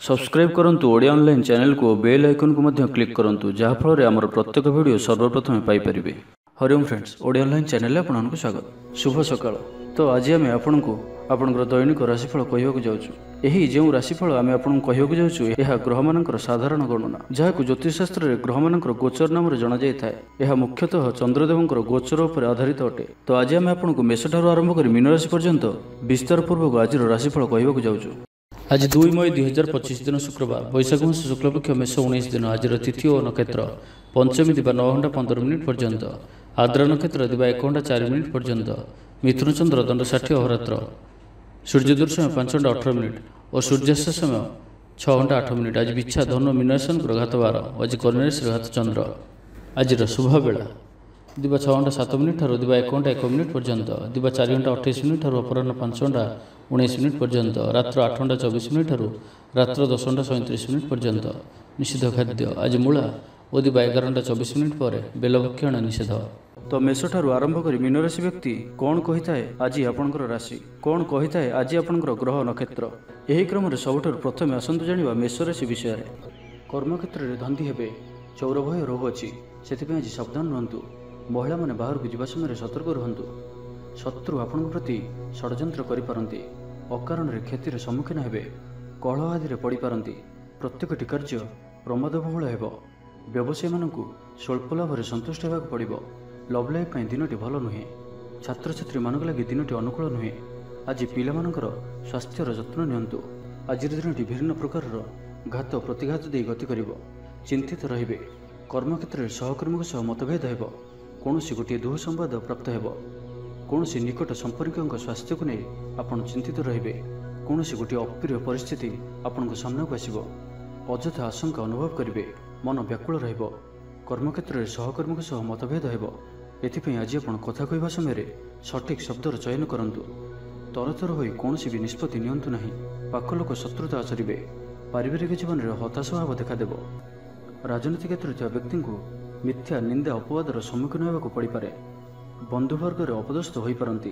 Subscribe करंतु Odia online channel को bell icon को मध्य क्लिक करंतु जहाँ फल आमर प्रत्येक वीडियो सर्वप्रथम Piper. Hariom friends, Odia online channel में आपको स्वागत। शुभ सकाळ। तो आज आम आपको आपंकर दैनिक राशिफल कहवाक जाऊँ। यही जो राशिफल आम आपको कहवाक जाऊँ यह ग्रह मानकर साधारण गणना जहाँ ज्योतिषशास्त्र में ग्रह मानकर गोचर नाम जना जाए। यह मुख्यतः चंद्रदेवंकर गोचर उपर आधारित अटे। तो आज आम आपको मेष ठार आरंभ कर मीन राशि पर्यंत विस्तार पूर्वक आज राशिफल कहवाक जाऊँ। आज 2 मई 2025 दिन शुक्रवार, वैशाख मास शुक्लपक्ष मेष 19 दिन। आज तिथि और नक्षत्र पंचमी दिवा 9 घंटा 15 मिनिट पर्यंत, आद्रा नक्षत्र दिवा 1 घंटा 4 मिनिट पर्यंत, मिथुन चंद्र दंड 60 अहोरात्र, सूर्योदय समय 5 घंटा 18 मिनिट और सूर्यास्त समय 6 घंटा 8 मिनिट। आज बिच्छा धनु मीनासन घात 12, आज कन्या घात चंद्र। आज शुभ बेला दिवा 6 घंटा 7 मिनिट ठार दिवा 1 घंटा 1 मिनिट पर्यंत, दिवा 4 घंटा 28 मिनिट ठार अपराह्न 5 घंटा 19 मिनिट पर्यंत, रात्र 8 घंटा 24 मिनिट ठार रात्र 10 घंटा 37 मिनिट पर्यंत। निषिद्ध खाद्य आज मूला और दिवा 11 घंटा 24 मिनिट पर बेलभक्षण निषेध। तो मेष ठारू आरंभ कर मीन राशि व्यक्ति कौन कही थाए आज आपणकर राशि, कौन कही थाए आज आपणकर ग्रह नक्षत्र। यही क्रम में सबुठ प्रथम आसतु जाना मेष राशि विषय। कर्मक्षेत्र में धंदी हेबे, चौर भय रोग अच्छी से आज सावधान रुहतु। महिला माने बाहर को जावा समय सतर्क रुहतु। शत्रु आपण प्रति षड्यंत्र करिपारंती, अकारण क्षतिर सम्मुखीन हेबे, कलह आदि पड़ पारंती। प्रत्येकटी कार्य प्रमादबहुल हेब। व्यवसायी मानकु स्वल्प लाभ संतुष्ट होगा पड़ो। लव लाइफ दिनटी भल नुहे। छात्र छात्री मानक लगी दिनटी अनुकूल नुहे। आज पिला मानकर स्वास्थ्यर जत्न नियंतु। आज दिनटी विभिन्न प्रकार घात प्रतिघात दे गति करिवो। चिंतित रहिबे। कर्मक्षेत्र में सहकर्मी सह मतभेद हेब। कौनसी गोटे दुह संवाद प्राप्त हेब। कौनसी निकट संपर्क स्वास्थ्य को नहीं आपन चिंतित रहिबे। कौनसी गोटे अप्रिय परिस्थिति आपन सामना को आसिबो। अଯଥା आशंका अनुभव करिवे, मन व्याकुल रहिबो। कर्मक्षेत्र में सहकर्मी सह मतभेद हेब। एथिपई आज आपण कथा कहवा समय सठिक शब्दर चयन करंतु। तरतर होई कौनसी भी निष्पत्ति नियंतु नहीं। पाख लोक शत्रुता आचरिवे। पारिवारिक जीवन में हताश भाव देखादेव। राजनीति क्षेत्र में व्यक्ति को मिथ्या निंदा अपवादर सम्मुखीन होगा पड़ पारे। बंधुवर्ग अपदस्थ हो पारती,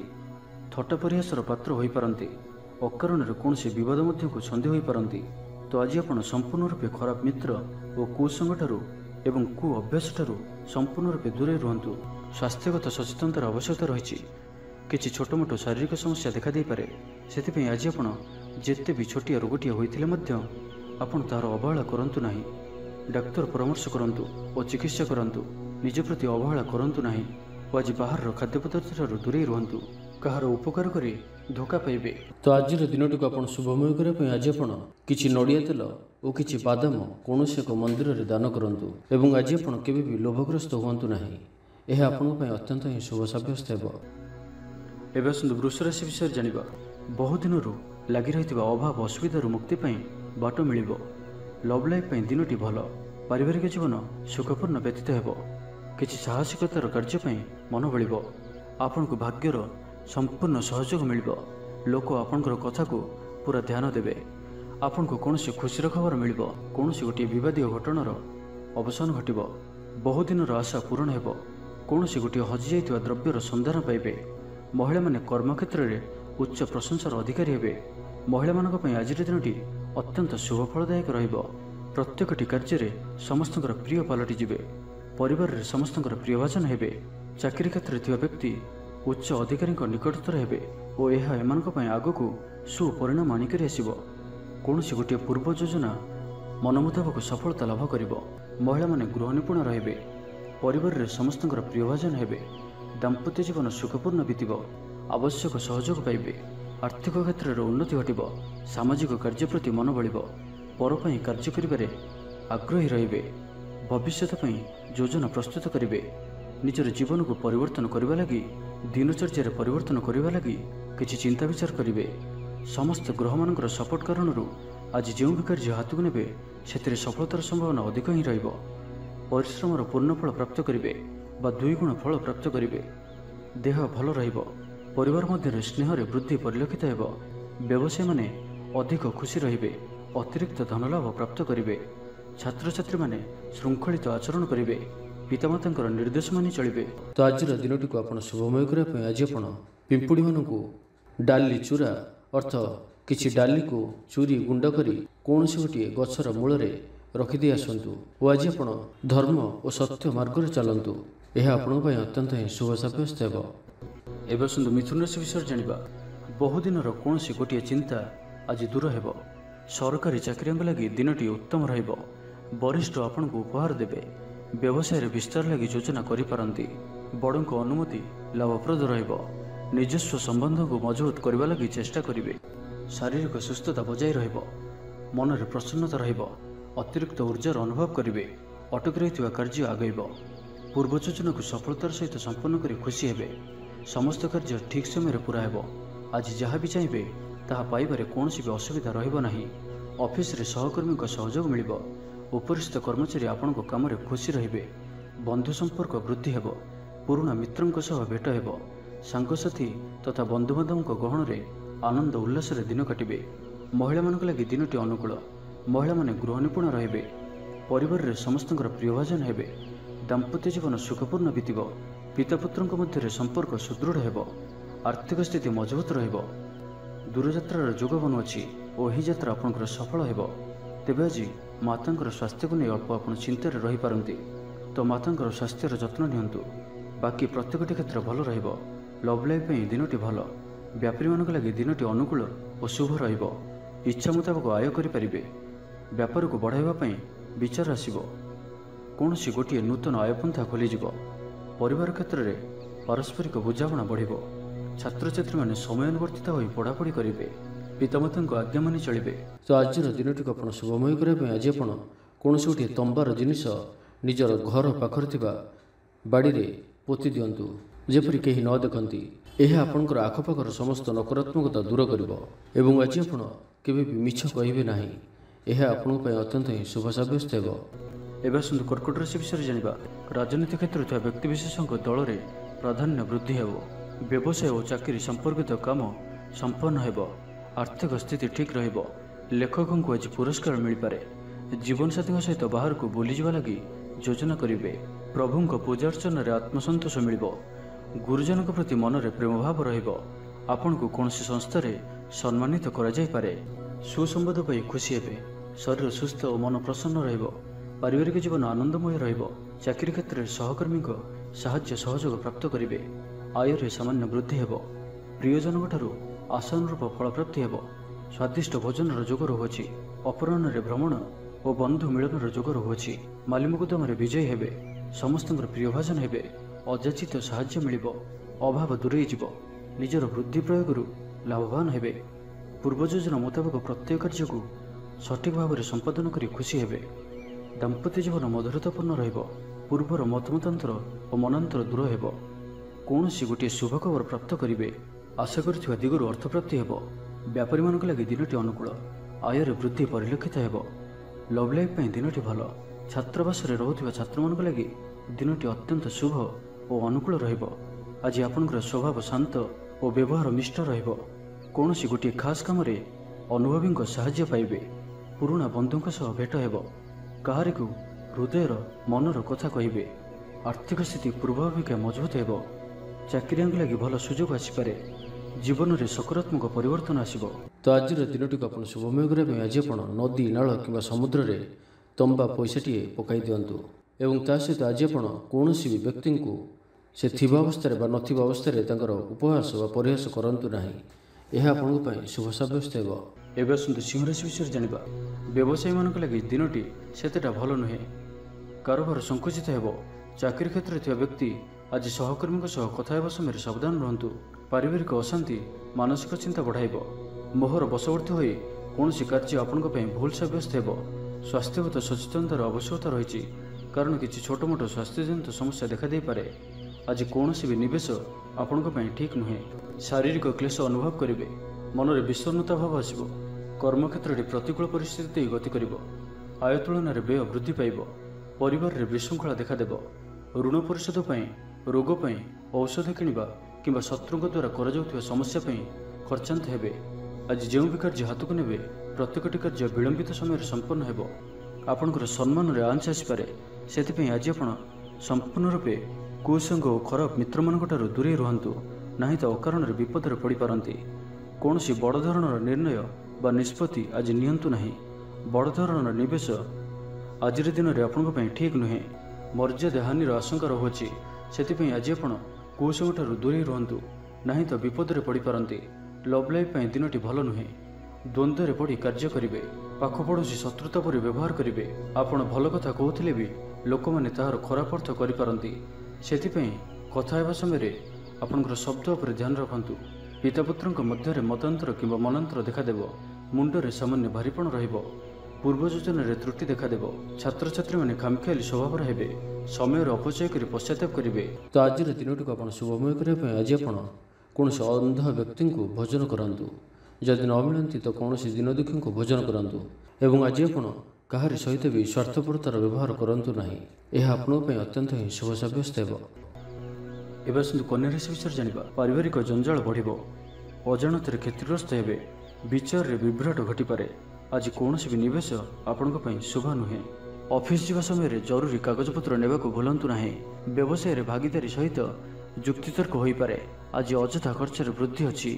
थट्टा परिहासर पात्र हो पारती, अकारण कौन बद मध्य को छंदी हो पारती। तो आज आप संपूर्ण रूपे खराब मित्र और कुसंग ठारू एवं कु अभ्यास ठारू संपूर्ण रूपे दूरे रुहतु। स्वास्थ्यगत सचेतनतार आवश्यकता रही। किसी छोट मोट शारीरिक समस्या देखा दे पारे। से आज आप जिते भी छोटिया रोगटिया होते आपन तार अवहेला करंतु नहीं। डाक्तर परामर्श करंतु और चिकित्सा करंतु। निज प्रति अवहेला करंतु नहीं। आज बाहर खाद्य पदार्थ ठारू दूरे रुहतु। कहार उपकार करी धोखा पाइबे। तो आज दिनटी को आप शुभमय करने आज आप किसी नड़िया तेल और किसी बादाम कौन एक मंदिर में दान करंतु। एवं आज आप केबे भी लोभग्रस्त हुंतु नहीं। यह आपन अत्यंत ही शुभ सब्यस्त हेब। एवं आसतु वृष राशि विषय जानिबा। बहु दिन लगी रही अभाव असुविधार मुक्ति बाट मिल। लव लाइफ दिनटी भल। पारिवारिक जीवन सुखपूर्ण व्यतीत हेब। किसी साहसिकतार कार्य मन बल। आपण को भाग्यर संपूर्ण सहयोग मिल। लोक आपणकर कथा को पूरा ध्यान देवे। आपण को कौन खुशीर खबर मिल। कौन गोटे विवादीय घटनार अवसान घटब। बहुदिन आशा पूरण हेब। कौन गोटे हजि जाइथिबा द्रव्यर संधान पाइबे। महिला माने कर्मक्षेत्र में उच्च प्रशंसार अधिकारी हेबे। महिला मानक पई आज दिनटी अत्यंत शुभ फलदायक रहिब। प्रत्येकटी कार्य समस्त प्रिय पलटि जिवे। परिवार रे समस्त प्रियभाजन हेबे। चाकरी क्षेत्र में व्यक्ति उच्च अधिकारी निकटतर हेबे और यह एमानक पई आगकू सुपरिणाम आनिकरी आसिबो। कौनसी गोटे पूर्व योजना मन मुताबक सफलता लाभ करिबो। महिला माने गृह निपुण रहिबे। परिवार रे समस्त प्रियभाजन हेबे। दाम्पत्य जीवन सुखपूर्ण बीतिब। आवश्यक सहयोग पाइबे। आर्थिक क्षेत्र में उन्नति घटिब। सामाजिक कार्य प्रति मन बलिब। पर पई कार्य करिबारे आग्रही रहिबे। भविष्यत पई योजना प्रस्तुत करिबे। निजर जीवन को परिवर्तन करने लगी दिनचर्या परिवर्तन करने लगी किसी चिंता विचार करेंगे। समस्त ग्रह मानकर सपोर्ट कारण आज जो भी कार्य हाथ को नेबे से सफलतार संभावना अधिक ही रहिबो। परिश्रमर पूर्ण फल प्राप्त करेंगे बा 2 गुण फल प्राप्त करेंगे। देह भल रहिबो। परिवार मध्य स्नेह वृद्धि परिलक्षित हेब। व्यवसायी माने अधिक खुशी रहिबे। अतिरिक्त धनलाभ प्राप्त करेंगे। छात्र छात्री माने श्रृंखलित आचरण करेंगे। पितामाता निर्देश मानि चलिए। तो आज दिनटी को आप शुभमय करने आज आप पिंपुड़ी मानू डाली चूरा अर्थ किसी डाली को चूरी गुंड करी କୌଣସି ଗୋଟିଏ ଗଛର ମୂଳରେ ରଖିଦେଇ ଆସନ୍ତୁ ଓ ଆଜି ଆପଣ ଧର୍ମ ଓ ସତ୍ୟ ମାର୍ଗରେ ଚାଲନ୍ତୁ। ଏହା ଆପଣଙ୍କ ପାଇଁ ଅତ୍ୟନ୍ତ ହିଁ ଶୁଭ ସାବ୍ୟସ୍ତ ହେବ। ଏବେ ଆସନ୍ତୁ ମିଥୁନ ରାଶି ବିଷୟରେ ଜାଣିବା। ବହୁଦିନର କୌଣସି ଗୋଟିଏ ଚିନ୍ତା ଆଜି ଦୂର ହେବ। ସରକାରୀ ଚାକିରିଆଙ୍କ ଲାଗି ଦିନଟି ଉତ୍ତମ ରହିବ। ବରିଷ୍ଠ ଆପଣଙ୍କୁ ଉପହାର ଦେବେ। ବ୍ୟବସାୟରେ ବିସ୍ତାର ଲାଗି ଯୋଜନା କରିପାରନ୍ତି। ବଡ଼ଙ୍କ ଅନୁମତି ଲାଭପ୍ରଦ ରହିବ। ନିଜସ୍ୱ ସମ୍ବନ୍ଧକୁ ମଜବୁତ କରିବା ଲାଗି ଚେଷ୍ଟା କରିବେ। ଶାରୀରିକ ସୁସ୍ଥତା ବଜାୟ ରହିବ। ମନରେ ପ୍ରସନ୍ନତା ରହିବ। ଅତିରିକ୍ତ ଉର୍ଜାର ଅନୁଭବ କରିବେ। ଅଟକି ରହିଥିବା କାର୍ଯ୍ୟ ଆଗେଇବ। ପୂର୍ବ ଯୋଜନାକୁ ସଫଳତାର ସହିତ ସମ୍ପନ୍ନ କରି ଖୁସି ହେବେ। ସମସ୍ତ କାର୍ଯ୍ୟ ଠିକ୍ ସମୟରେ ପୂରା ହେବ। ଆଜି ଯାହା ବି ଚାହିଁବେ ତାହା ପାଇବାରେ କୌଣସି ବି ଅସୁବିଧା ରହିବ ନାହିଁ। ଅଫିସରେ ସହକର୍ମୀଙ୍କ ସହଯୋଗ ମିଳିବ। ଉପରିସ୍ଥ କର୍ମଚାରୀ ଆପଣଙ୍କ କାମରେ ଖୁସି ରହିବେ। ବନ୍ଧୁ ସମ୍ପର୍କ ବୃଦ୍ଧି ହେବ। ପୁରୁଣା ମିତ୍ରଙ୍କ ସହ ଭେଟ ହେବ। ସାଙ୍ଗସାଥୀ ତଥା ବନ୍ଧୁବାନ୍ଧବଙ୍କ ଗହଣରେ ଆନନ୍ଦ ଉଲ୍ଲାସରେ ଦିନ କାଟିବେ। ମହିଳାମାନଙ୍କ ଲାଗି ଦିନଟି ଅନୁକୂଳ। ମହିଳାମାନେ ଗୃହ ନିପୁଣ ରହିବେ। ପରିବାରରେ ସମସ୍ତଙ୍କର ପ୍ରିୟଭାଜନ ହେବେ। ଦାମ୍ପତ୍ୟ ଜୀବନ ସୁଖପୂର୍ଣ୍ଣ ବିତିବ। ପିତାପୁତ୍ରଙ୍କ ମଧ୍ୟରେ ସମ୍ପର୍କ ସୁଦୃଢ଼ ହେବ। ଆର୍ଥିକ ସ୍ଥିତି ମଜବୁତ ରହିବ। ଦୂରଯାତ୍ରାର ଯୋଗ ବନୁଅଛି ଓ ଏହି ଯାତ୍ରା ଆପଣଙ୍କର ସଫଳ ହେବ। ତେବେ ଆଜି ମାତାଙ୍କର ସ୍ୱାସ୍ଥ୍ୟକୁ ନେଇ ଅଳ୍ପ ଆପଣ ଚିନ୍ତାରେ ରହିପାରନ୍ତି, ତ ମାତାଙ୍କର ସ୍ୱାସ୍ଥ୍ୟର ଯତ୍ନ ନିଅନ୍ତୁ। ବାକି ପ୍ରତ୍ୟେକଟି କ୍ଷେତ୍ର ଭଲ ରହିବ। ଲଭ୍ ଲାଇଫ୍ ପାଇଁ ଦିନଟି ଭଲ। ବ୍ୟାପାରୀମାନଙ୍କ ଲାଗି ଦିନଟି ଅନୁକୂଳ ଓ ଶୁଭ ରହିବ। ଇଚ୍ଛା ମୁତାବକ ଆୟ କରିପାରିବେ। ବ୍ୟାପାରକୁ ବଢ଼ାଇବା ପାଇଁ ବିଚାର ଆସିବ। କୌଣସି ଗୋଟିଏ ନୂତନ ଆୟପନ୍ଥା ଖୋଲିଯିବ। ପରିବାର କ୍ଷେତ୍ରରେ ପାରସ୍ପରିକ ବୁଝାମଣା ବଢ଼ିବ। ଛାତ୍ରଛାତ୍ରୀମାନେ ସମୟାନୁବର୍ତ୍ତିତ ହୋଇ ପଢ଼ାପଢ଼ି କରିବେ। ପିତାମାତାଙ୍କ ଆଜ୍ଞା ମାନି ଚଳିବେ। ତ ଆଜିର ଦିନଟିକୁ ଆପଣ ଶୁଭମୟ କରିବା ପାଇଁ ଆଜି ଆପଣ କୌଣସି ଗୋଟିଏ ତମ୍ବାର ଜିନିଷ ନିଜର ଘର ପାଖରେ ଥିବା ବାଡ଼ିରେ ପୋତି ଦିଅନ୍ତୁ, ଯେପରି କେହି ନ ଦେଖନ୍ତି। ଏହା ଆପଣଙ୍କର ଆଖପାଖର ସମସ୍ତ ନକାରାତ୍ମକତା ଦୂର କରିବ। ଏବଂ ଆଜି ଆପଣ କେବେ ବି ମିଛ କହିବେ ନାହିଁ। ଏହା ଆପଣଙ୍କ ପାଇଁ ଅତ୍ୟନ୍ତ ହିଁ ଶୁଭ ସାବ୍ୟସ୍ତ ହେବ। ଏବେ ଆସନ୍ତୁ କର୍କଟ ରାଶି ବିଷୟରେ ଜାଣିବା। ରାଜନୀତି କ୍ଷେତ୍ରରେ ଥିବା ବ୍ୟକ୍ତିବିଶେଷଙ୍କ ଦଳରେ ପ୍ରାଧାନ୍ୟ ବୃଦ୍ଧି ହେବ। ବ୍ୟବସାୟ ଓ ଚାକିରି ସମ୍ପର୍କିତ କାମ ସମ୍ପନ୍ନ ହେବ। ଆର୍ଥିକ ସ୍ଥିତି ଠିକ୍ ରହିବ। ଲେଖକଙ୍କୁ ଆଜି ପୁରସ୍କାର ମିଳିପାରେ। ଜୀବନସାଥୀଙ୍କ ସହିତ ବାହାରକୁ ବୁଲିଯିବା ଲାଗି ଯୋଜନା କରିବେ। ପ୍ରଭୁଙ୍କ ପୂଜାର୍ଚ୍ଚନାରେ ଆତ୍ମସନ୍ତୋଷ ମିଳିବ। ଗୁରୁଜନଙ୍କ ପ୍ରତି ମନରେ ପ୍ରେମଭାବ ରହିବ। ଆପଣଙ୍କୁ କୌଣସି ସଂସ୍ଥାରେ ସମ୍ମାନିତ କରାଯାଇପାରେ। ସୁସମ୍ବାଦ ପାଇ ଖୁସି ହେବେ। ଶରୀର ସୁସ୍ଥ ଓ ମନ ପ୍ରସନ୍ନ ରହିବ। ପାରିବାରିକ ଜୀବନ ଆନନ୍ଦମୟ ରହିବ। ଚାକିରି କ୍ଷେତ୍ରରେ ସହକର୍ମୀଙ୍କ ସାହାଯ୍ୟ ସହଯୋଗ ପ୍ରାପ୍ତ କରିବେ। ଆୟରେ ସାମାନ୍ୟ ବୃଦ୍ଧି ହେବ। ପ୍ରିୟଜନଙ୍କଠାରୁ ଆଶାନୁରୂପ ଫଳପ୍ରାପ୍ତି ହେବ। ସ୍ୱାଦିଷ୍ଟ ଭୋଜନର ଯୋଗ ରହୁଅଛି। ଅପରାହ୍ନରେ ଭ୍ରମଣ ଓ ବନ୍ଧୁ ମିଳନର ଯୋଗ ରହୁଅଛି। ମାଲିମୁକଦ୍ଦମାରେ ବିଜୟୀ ହେବେ। ସମସ୍ତଙ୍କର ପ୍ରିୟଭାଜନ ହେବେ। ଅଯାଚିତ ସାହାଯ୍ୟ ମିଳିବ। ଅଭାବ ଦୂରେଇ ଯିବ। ନିଜର ବୁଦ୍ଧି ପ୍ରୟୋଗରୁ ଲାଭବାନ ହେବେ। ପୂର୍ବ ଯୋଜନା ମୁତାବକ ପ୍ରତ୍ୟେକ କାର୍ଯ୍ୟକୁ ସଠିକ୍ ଭାବରେ ସମ୍ପାଦନ କରି ଖୁସି ହେବେ। ଦାମ୍ପତ୍ୟ ଜୀବନ ମଧୁରତାପୂର୍ଣ୍ଣ ରହିବ। ପୂର୍ବର ମତମତାନ୍ତର ଓ ମନାନ୍ତର ଦୂର ହେବ। କୌଣସି ଗୋଟିଏ ଶୁଭ ଖବର ପ୍ରାପ୍ତ କରିବେ। ଆଶା କରିଥିବା ଦିଗରୁ ଅର୍ଥପ୍ରାପ୍ତି ହେବ। ବ୍ୟାପାରୀମାନଙ୍କ ଲାଗି ଦିନଟି ଅନୁକୂଳ। ଆୟରେ ବୃଦ୍ଧି ପରିଲକ୍ଷିତ ହେବ। ଲଭ୍ ଲାଇଫ୍ ପାଇଁ ଦିନଟି ଭଲ। ଛାତ୍ରାବାସରେ ରହୁଥିବା ଛାତ୍ରମାନଙ୍କ ଲାଗି ଦିନଟି ଅତ୍ୟନ୍ତ ଶୁଭ ଓ ଅନୁକୂଳ ରହିବ। ଆଜି ଆପଣଙ୍କର ସ୍ୱଭାବ ଶାନ୍ତ ଓ ବ୍ୟବହାର ମିଷ୍ଟ ରହିବ। କୌଣସି ଗୋଟିଏ ଖାସ୍ କାମରେ ଅନୁଭବୀଙ୍କ ସାହାଯ୍ୟ ପାଇବେ। ପୁରୁଣା ବନ୍ଧୁଙ୍କ ସହ ଭେଟ ହେବ। କାହାରିକୁ ହୃଦୟର ମନର କଥା କହିବେ। ଆର୍ଥିକ ସ୍ଥିତି ପୂର୍ବ ଅପେକ୍ଷା ମଜବୁତ ହେବ। ଚାକିରିଆଙ୍କ ଲାଗି ଭଲ ସୁଯୋଗ ଆସିପାରେ। ଜୀବନରେ ସକାରାତ୍ମକ ପରିବର୍ତ୍ତନ ଆସିବ। ତ ଆଜିର ଦିନଟିକୁ ଆପଣ ଶୁଭମୟ କରିବା ପାଇଁ ଆଜି ଆପଣ ନଦୀ, ନାଳ କିମ୍ବା ସମୁଦ୍ରରେ ତମ୍ବା ପଇସାଟିଏ ପକାଇ ଦିଅନ୍ତୁ। ଏବଂ ତା ସହିତ ଆଜି ଆପଣ କୌଣସି ବି ବ୍ୟକ୍ତିଙ୍କୁ ସେ ଥିବା ଅବସ୍ଥାରେ ବା ନଥିବା ଅବସ୍ଥାରେ ତାଙ୍କର ଉପହାସ ବା ପରିହାସ କରନ୍ତୁ ନାହିଁ। ଏହା ଆପଣଙ୍କ ପାଇଁ ଶୁଭ ସାବ୍ୟସ୍ତ ହେବ। ଏବେ ଆସନ୍ତୁ ସିଂହ ରାଶି ବିଷୟରେ ଜାଣିବା। ବ୍ୟବସାୟୀମାନଙ୍କ ଲାଗି ଦିନଟି ସେତେଟା ଭଲ ନୁହେଁ। କାରବାର ସଂକୁଚିତ ହେବ। ଚାକିରି କ୍ଷେତ୍ରରେ ଥିବା ବ୍ୟକ୍ତି ଆଜି ସହକର୍ମୀଙ୍କ ସହ କଥା ହେବା ସମୟରେ ସାବଧାନ ରୁହନ୍ତୁ। ପାରିବାରିକ ଅଶାନ୍ତି ମାନସିକ ଚିନ୍ତା ବଢ଼ାଇବ। ମୋହର ବଶବର୍ତ୍ତୀ ହୋଇ କୌଣସି କାର୍ଯ୍ୟ ଆପଣଙ୍କ ପାଇଁ ଭୁଲ ସାବ୍ୟସ୍ତ ହେବ। ସ୍ୱାସ୍ଥ୍ୟଗତ ସଚେତନତାର ଆବଶ୍ୟକତା ରହିଛି, କାରଣ କିଛି ଛୋଟମୋଟ ସ୍ୱାସ୍ଥ୍ୟଜନିତ ସମସ୍ୟା ଦେଖାଦେଇପାରେ। ଆଜି କୌଣସି ବି ନିବେଶ ଆପଣଙ୍କ ପାଇଁ ଠିକ୍ ନୁହେଁ। ଶାରୀରିକ କ୍ଲେଶ ଅନୁଭବ କରିବେ। ମନରେ ବିଷଣ୍ଣତା ଭାବ ଆସିବ। କର୍ମକ୍ଷେତ୍ରରେ ପ୍ରତିକୂଳ ପରିସ୍ଥିତି ଦେଇ ଗତି କରିବ। ଆୟ ତୁଳନାରେ ବ୍ୟୟ ବୃଦ୍ଧି ପାଇବ। ପରିବାରରେ ବିଶୃଙ୍ଖଳା ଦେଖାଦେବ। ଋଣ ପରିଶୋଧ ପାଇଁ, ରୋଗ ପାଇଁ ଔଷଧ କିଣିବା କିମ୍ବା ଶତ୍ରୁଙ୍କ ଦ୍ୱାରା କରାଯାଉଥିବା ସମସ୍ୟା ପାଇଁ ଖର୍ଚ୍ଚାନ୍ତ ହେବେ। ଆଜି ଯେଉଁ ବି କାର୍ଯ୍ୟ ହାତକୁ ନେବେ ପ୍ରତ୍ୟେକଟି କାର୍ଯ୍ୟ ବିଳମ୍ବିତ ସମୟରେ ସମ୍ପନ୍ନ ହେବ। ଆପଣଙ୍କର ସମ୍ମାନରେ ଆଞ୍ଚ ଆସିପାରେ। ସେଥିପାଇଁ ଆଜି ଆପଣ ସମ୍ପୂର୍ଣ୍ଣ ରୂପେ କୁସଙ୍ଗ ଓ ଖରାପ ମିତ୍ରମାନଙ୍କଠାରୁ ଦୂରେଇ ରୁହନ୍ତୁ, ନାହିଁ ତ ଅକାରଣରେ ବିପଦରେ ପଡ଼ିପାରନ୍ତି। କୌଣସି ବଡ଼ ଧରଣର ନିର୍ଣ୍ଣୟ ବା ନିଷ୍ପତ୍ତି ଆଜି ନିଅନ୍ତୁ ନାହିଁ। ବଡ଼ ଧରଣର ନିବେଶ ଆଜିର ଦିନରେ ଆପଣଙ୍କ ପାଇଁ ଠିକ୍ ନୁହେଁ। ମର୍ଯ୍ୟାଦା ହାନିର ଆଶଙ୍କା ରହୁଅଛି। ସେଥିପାଇଁ ଆଜି ଆପଣ କୁସଙ୍ଗଠାରୁ ଦୂରେଇ ରୁହନ୍ତୁ, ନାହିଁ ତ ବିପଦରେ ପଡ଼ିପାରନ୍ତି। ଲଭ୍ ଲାଇଫ୍ ପାଇଁ ଦିନଟି ଭଲ ନୁହେଁ। ଦ୍ୱନ୍ଦ୍ୱରେ ପଡ଼ି କାର୍ଯ୍ୟ କରିବେ। ପାଖ ପଡ଼ୋଶୀ ଶତ୍ରୁତା ପରି ବ୍ୟବହାର କରିବେ। ଆପଣ ଭଲ କଥା କହୁଥିଲେ ବି ଲୋକମାନେ ତାହାର ଖରାପ ଅର୍ଥ କରିପାରନ୍ତି। ସେଥିପାଇଁ କଥା ହେବା ସମୟରେ ଆପଣଙ୍କର ଶବ୍ଦ ଉପରେ ଧ୍ୟାନ ରଖନ୍ତୁ। ପିତାପୁତ୍ରଙ୍କ ମଧ୍ୟରେ ମତାନ୍ତର କିମ୍ବା ମନାନ୍ତର ଦେଖାଦେବ। ମୁଣ୍ଡରେ ସାମାନ୍ୟ ଭାରିପଣ ରହିବ। ପୂର୍ବ ଯୋଜନାରେ ତ୍ରୁଟି ଦେଖାଦେବ। ଛାତ୍ରଛାତ୍ରୀମାନେ ଖାମଖିଆଲି ସ୍ୱଭାବର ହେବେ। ସମୟର ଅପଚୟ କରି ପଶ୍ଚାତାପ କରିବେ। ତ ଆଜିର ଦିନଟିକୁ ଆପଣ ଶୁଭମୟ କରିବା ପାଇଁ ଆଜି ଆପଣ କୌଣସି ଅନ୍ଧ ବ୍ୟକ୍ତିଙ୍କୁ ଭୋଜନ କରାନ୍ତୁ। ଯଦି ନ ମିଳନ୍ତି ତ କୌଣସି ଦିନ ଦୁଃଖୀଙ୍କୁ ଭୋଜନ କରାନ୍ତୁ। ଏବଂ ଆଜି ଆପଣ କାହାରି ସହିତ ବି ସ୍ୱାର୍ଥପରତାର ବ୍ୟବହାର କରନ୍ତୁ ନାହିଁ। ଏହା ଆପଣଙ୍କ ପାଇଁ ଅତ୍ୟନ୍ତ ହିଁ ଶୁଭ ସାବ୍ୟସ୍ତ ହେବ। ଏବେ ଆସନ୍ତୁ କନ୍ୟା ରାଶି ବିଷୟରେ ଜାଣିବା। ପାରିବାରିକ ଜଞ୍ଜାଳ ବଢ଼ିବ। ଅଜାଣତରେ କ୍ଷତିଗ୍ରସ୍ତ ହେବେ। ବିଚାରରେ ବିଭ୍ରାଟ ଘଟିପାରେ। ଆଜି କୌଣସି ବି ନିବେଶ ଆପଣଙ୍କ ପାଇଁ ଶୁଭ ନୁହେଁ। ଅଫିସ ଯିବା ସମୟରେ ଜରୁରୀ କାଗଜପତ୍ର ନେବାକୁ ଭୁଲନ୍ତୁ ନାହିଁ। ବ୍ୟବସାୟରେ ଭାଗିଦାରୀ ସହିତ ଯୁକ୍ତିତର୍କ ହୋଇପାରେ। ଆଜି ଅଯଥା ଖର୍ଚ୍ଚରେ ବୃଦ୍ଧି ଅଛି।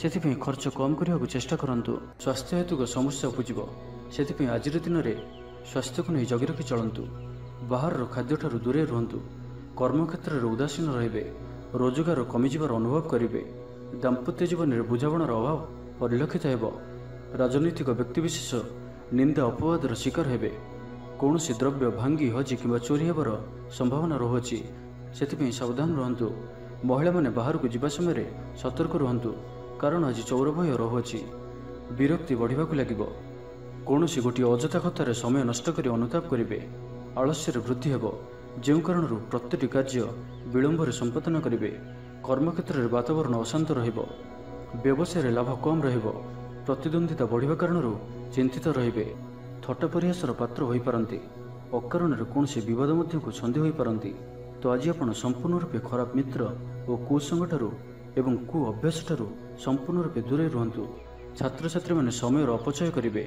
ସେଥିପାଇଁ ଖର୍ଚ୍ଚ କମ୍ କରିବାକୁ ଚେଷ୍ଟା କରନ୍ତୁ। ସ୍ୱାସ୍ଥ୍ୟ ହେତୁକ ସମସ୍ୟା ଉପୁଜିବ। ସେଥିପାଇଁ ଆଜିର ଦିନରେ ସ୍ୱାସ୍ଥ୍ୟକୁ ନେଇ ଜଗି ରଖି ଚଳନ୍ତୁ। ବାହାରର ଖାଦ୍ୟଠାରୁ ଦୂରେଇ ରୁହନ୍ତୁ। କର୍ମକ୍ଷେତ୍ରରେ ଉଦାସୀନ ରହିବେ। ରୋଜଗାର କମିଯିବାର ଅନୁଭବ କରିବେ। ଦାମ୍ପତ୍ୟ ଜୀବନରେ ବୁଝାମଣାର ଅଭାବ ପରିଲକ୍ଷିତ ହେବ। ରାଜନୈତିକ ବ୍ୟକ୍ତିବିଶେଷ ନିନ୍ଦା ଅପବାଦର ଶିକାର ହେବେ। କୌଣସି ଦ୍ରବ୍ୟ ଭାଙ୍ଗି ହଜି କିମ୍ବା ଚୋରି ହେବାର ସମ୍ଭାବନା ରହୁଅଛି। ସେଥିପାଇଁ ସାବଧାନ ରୁହନ୍ତୁ। ମହିଳାମାନେ ବାହାରକୁ ଯିବା ସମୟରେ ସତର୍କ ରୁହନ୍ତୁ, କାରଣ ଆଜି ଚୋର ଭୟ ରହୁଅଛି। ବିରକ୍ତି ବଢ଼ିବାକୁ ଲାଗିବ। କୌଣସି ଗୋଟିଏ ଅଯଥା କଥାରେ ସମୟ ନଷ୍ଟ କରି ଅନୁତାପ କରିବେ। ଆଳସ୍ୟରେ ବୃଦ୍ଧି ହେବ, ଯେଉଁ କାରଣରୁ ପ୍ରତ୍ୟେକଟି କାର୍ଯ୍ୟ ବିଳମ୍ବରେ ସମ୍ପାଦନ କରିବେ। କର୍ମକ୍ଷେତ୍ରରେ ବାତାବରଣ ଅଶାନ୍ତ ରହିବ। ବ୍ୟବସାୟରେ ଲାଭ କମ୍ ରହିବ। ପ୍ରତିଦ୍ୱନ୍ଦିତା ବଢ଼ିବା କାରଣରୁ ଚିନ୍ତିତ ରହିବେ। ଥଟ୍ଟା ପରିହାସର ପାତ୍ର ହୋଇପାରନ୍ତି। ଅକାରଣରେ କୌଣସି ବିବାଦ ମଧ୍ୟକୁ ଛନ୍ଦି ହୋଇପାରନ୍ତି। ତ ଆଜି ଆପଣ ସମ୍ପୂର୍ଣ୍ଣ ରୂପେ ଖରାପ ମିତ୍ର ଓ କୁସଙ୍ଗଠାରୁ ଏବଂ କୁ ଅଭ୍ୟାସଠାରୁ ସମ୍ପୂର୍ଣ୍ଣ ରୂପେ ଦୂରେଇ ରୁହନ୍ତୁ। ଛାତ୍ରଛାତ୍ରୀମାନେ ସମୟର ଅପଚୟ କରିବେ।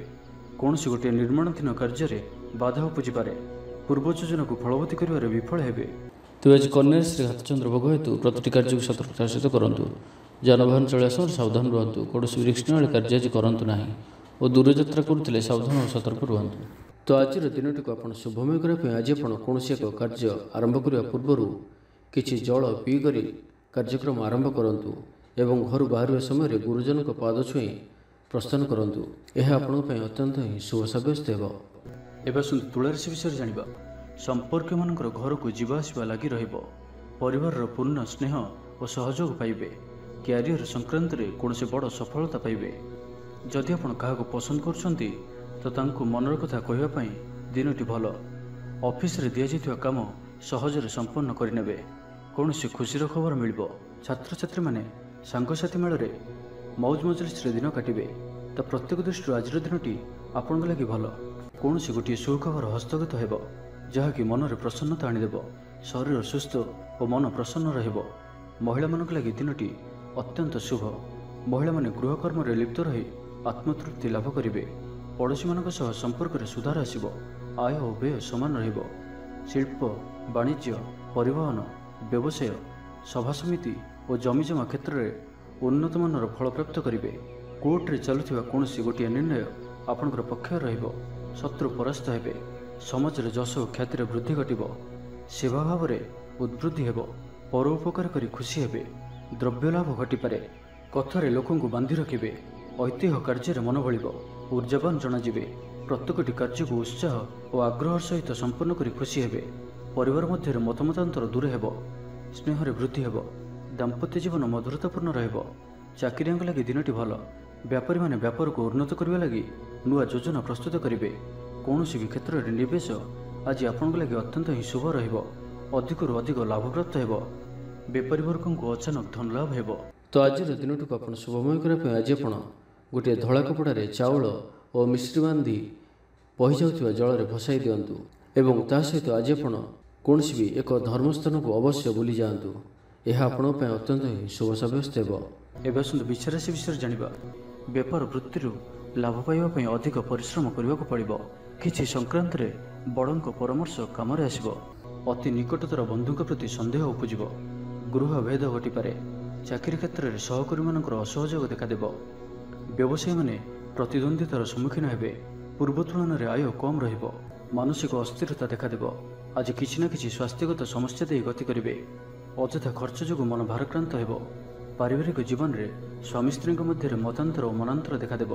କୌଣସି ଗୋଟିଏ ନିର୍ମାଣାଧୀନ କାର୍ଯ୍ୟରେ ବାଧା ଉପୁଜିପାରେ। ପୂର୍ବ ଯୋଜନାକୁ ଫଳବତୀ କରିବାରେ ବିଫଳ ହେବେ। ତେବେ ଆଜି କନ୍ୟା ରାଶିରେ ଘାତଚନ୍ଦ୍ର ଭୋଗ ହେତୁ ପ୍ରତିଟି କାର୍ଯ୍ୟକୁ ସତର୍କତାର ସହିତ କରନ୍ତୁ। ଯାନବାହନ ଚଳାଇବା ସମୟରେ ସାବଧାନ ରୁହନ୍ତୁ। କୌଣସି ରିକ୍ସନୀୟ କାର୍ଯ୍ୟ ଆଜି କରନ୍ତୁ ନାହିଁ ଓ ଦୂରଯାତ୍ରା କରୁଥିଲେ ସାବଧାନ ଓ ସତର୍କ ରୁହନ୍ତୁ। ତ ଆଜିର ଦିନଟିକୁ ଆପଣ ଶୁଭମୟ କରିବା ପାଇଁ ଆଜି ଆପଣ କୌଣସି ଏକ କାର୍ଯ୍ୟ ଆରମ୍ଭ କରିବା ପୂର୍ବରୁ କିଛି ଜଳ ପିଇକରି କାର୍ଯ୍ୟକ୍ରମ ଆରମ୍ଭ କରନ୍ତୁ ଏବଂ ଘରୁ ବାହାରିବା ସମୟରେ ଗୁରୁଜନଙ୍କ ପାଦ ଛୁଇଁ ପ୍ରସ୍ଥାନ କରନ୍ତୁ। ଏହା ଆପଣଙ୍କ ପାଇଁ ଅତ୍ୟନ୍ତ ହିଁ ଶୁଭ ସାବ୍ୟସ୍ତ ହେବ। ଏବେ ଆସନ୍ତୁ ତୁଳା ରାଶି ବିଷୟରେ ଜାଣିବା। ସମ୍ପର୍କୀୟମାନଙ୍କର ଘରକୁ ଯିବା ଆସିବା ଲାଗି ରହିବ। ପରିବାରର ପୂର୍ଣ୍ଣ ସ୍ନେହ ଓ ସହଯୋଗ ପାଇବେ। କ୍ୟାରିୟର ସଂକ୍ରାନ୍ତରେ କୌଣସି ବଡ଼ ସଫଳତା ପାଇବେ। ଯଦି ଆପଣ କାହାକୁ ପସନ୍ଦ କରୁଛନ୍ତି ତ ତାଙ୍କୁ ମନର କଥା କହିବା ପାଇଁ ଦିନଟି ଭଲ। ଅଫିସରେ ଦିଆଯାଇଥିବା କାମ ସହଜରେ ସମ୍ପନ୍ନ କରିନେବେ। କୌଣସି ଖୁସିର ଖବର ମିଳିବ। ଛାତ୍ରଛାତ୍ରୀମାନେ ସାଙ୍ଗସାଥି ମେଳରେ ମୌଜ ମଜଲିସରେ ଦିନ କାଟିବେ। ତ ପ୍ରତ୍ୟେକ ଦୃଷ୍ଟିରୁ ଆଜିର ଦିନଟି ଆପଣଙ୍କ ଲାଗି ଭଲ। କୌଣସି ଗୋଟିଏ ସୁଖବର ହସ୍ତଗତ ହେବ, ଯାହାକି ମନରେ ପ୍ରସନ୍ନତା ଆଣିଦେବ। ଶରୀର ସୁସ୍ଥ ଓ ମନ ପ୍ରସନ୍ନ ରହିବ। ମହିଳାମାନଙ୍କ ଲାଗି ଦିନଟି ଅତ୍ୟନ୍ତ ଶୁଭ। ମହିଳାମାନେ ଗୃହକର୍ମରେ ଲିପ୍ତ ରହି ଆତ୍ମତୃପ୍ତି ଲାଭ କରିବେ। ପଡ଼ୋଶୀମାନଙ୍କ ସହ ସମ୍ପର୍କରେ ସୁଧାର ଆସିବ। ଆୟ ଓ ବ୍ୟୟ ସମାନ ରହିବ। ଶିଳ୍ପ, ବାଣିଜ୍ୟ, ପରିବହନ, ବ୍ୟବସାୟ, ସଭାସମିତି ଓ ଜମିଜମା କ୍ଷେତ୍ରରେ ଉନ୍ନତମାନର ଫଳପ୍ରାପ୍ତ କରିବେ। କୋର୍ଟରେ ଚାଲୁଥିବା କୌଣସି ଗୋଟିଏ ନିର୍ଣ୍ଣୟ ଆପଣଙ୍କର ପକ୍ଷରେ ରହିବ। ଶତ୍ରୁ ପରାସ୍ତ ହେବେ। ସମାଜରେ ଯଶ ଓ ଖ୍ୟାତିରେ ବୃଦ୍ଧି ଘଟିବ। ସେବା ଭାବରେ ଉଦ୍ବୃଦ୍ଧି ହେବ। ପର ଉପକାର କରି ଖୁସି ହେବେ। ଦ୍ରବ୍ୟ ଲାଭ ଘଟିପାରେ। କଥାରେ ଲୋକଙ୍କୁ ବାନ୍ଧି ରଖିବେ। ଐତିହ୍ୟ କାର୍ଯ୍ୟରେ ମନ ବଳିବ। ଊର୍ଜାବାନ ଜଣାଯିବେ। ପ୍ରତ୍ୟେକଟି କାର୍ଯ୍ୟକୁ ଉତ୍ସାହ ଓ ଆଗ୍ରହର ସହିତ ସମ୍ପନ୍ନ କରି ଖୁସି ହେବେ। ପରିବାର ମଧ୍ୟରେ ମତମତାନ୍ତର ଦୂର ହେବ। ସ୍ନେହରେ ବୃଦ୍ଧି ହେବ। ଦାମ୍ପତ୍ୟ ଜୀବନ ମଧୁରତାପୂର୍ଣ୍ଣ ରହିବ। ଚାକିରିଆଙ୍କ ଲାଗି ଦିନଟି ଭଲ। ବ୍ୟାପାରୀମାନେ ବ୍ୟାପାରକୁ ଉନ୍ନତ କରିବା ଲାଗି ନୂଆ ଯୋଜନା ପ୍ରସ୍ତୁତ କରିବେ। କୌଣସି ବି କ୍ଷେତ୍ରରେ ନିବେଶ ଆଜି ଆପଣଙ୍କ ଲାଗି ଅତ୍ୟନ୍ତ ହିଁ ଶୁଭ ରହିବ। ଅଧିକରୁ ଅଧିକ ଲାଭପ୍ରାପ୍ତ ହେବ। ବେପାରୀ ବର୍ଗଙ୍କୁ ଅଚାନକ ଧନ ଲାଭ ହେବ। ତ ଆଜିର ଦିନଟିକୁ ଆପଣ ଶୁଭମୟ କରିବା ପାଇଁ ଆଜି ଆପଣ ଗୋଟିଏ ଧଳା କପଡ଼ାରେ ଚାଉଳ ଓ ମିଶ୍ରି ବାନ୍ଧି ବହିଯାଉଥିବା ଜଳରେ ଭସାଇ ଦିଅନ୍ତୁ ଏବଂ ତା ସହିତ ଆଜି ଆପଣ କୌଣସି ବି ଏକ ଧର୍ମସ୍ଥାନକୁ ଅବଶ୍ୟ ବୁଲି ଯାଆନ୍ତୁ। ଏହା ଆପଣଙ୍କ ପାଇଁ ଅତ୍ୟନ୍ତ ହିଁ ଶୁଭ ସାବ୍ୟସ୍ତ ହେବ। ଏବେ ଆସନ୍ତୁ ବୃଷ ରାଶି ବିଷୟରେ ଜାଣିବା। ବେପାର ବୃତ୍ତିରୁ ଲାଭ ପାଇବା ପାଇଁ ଅଧିକ ପରିଶ୍ରମ କରିବାକୁ ପଡ଼ିବ। କିଛି ସଂକ୍ରାନ୍ତରେ ବଡ଼ଙ୍କ ପରାମର୍ଶ କାମରେ ଆସିବ। ଅତି ନିକଟତର ବନ୍ଧୁଙ୍କ ପ୍ରତି ସନ୍ଦେହ ଉପୁଜିବ। ଗୃହ ଭେଦ ଘଟିପାରେ। ଚାକିରି କ୍ଷେତ୍ରରେ ସହକର୍ମୀମାନଙ୍କର ଅସହଯୋଗ ଦେଖାଦେବ। ବ୍ୟବସାୟୀମାନେ ପ୍ରତିଦ୍ୱନ୍ଦିତାର ସମ୍ମୁଖୀନ ହେବେ। ପୂର୍ବ ତୁଳନାରେ ଆୟ କମ୍ ରହିବ। ମାନସିକ ଅସ୍ଥିରତା ଦେଖାଦେବ। ଆଜି କିଛି ନା କିଛି ସ୍ୱାସ୍ଥ୍ୟଗତ ସମସ୍ୟା ଦେଇ ଗତି କରିବେ। ଅଯଥା ଖର୍ଚ୍ଚ ଯୋଗୁଁ ମନ ଭାରାକ୍ରାନ୍ତ ହେବ। ପାରିବାରିକ ଜୀବନରେ ସ୍ୱାମୀ ସ୍ତ୍ରୀଙ୍କ ମଧ୍ୟରେ ମତାନ୍ତର ଓ ମନାନ୍ତର ଦେଖାଦେବ।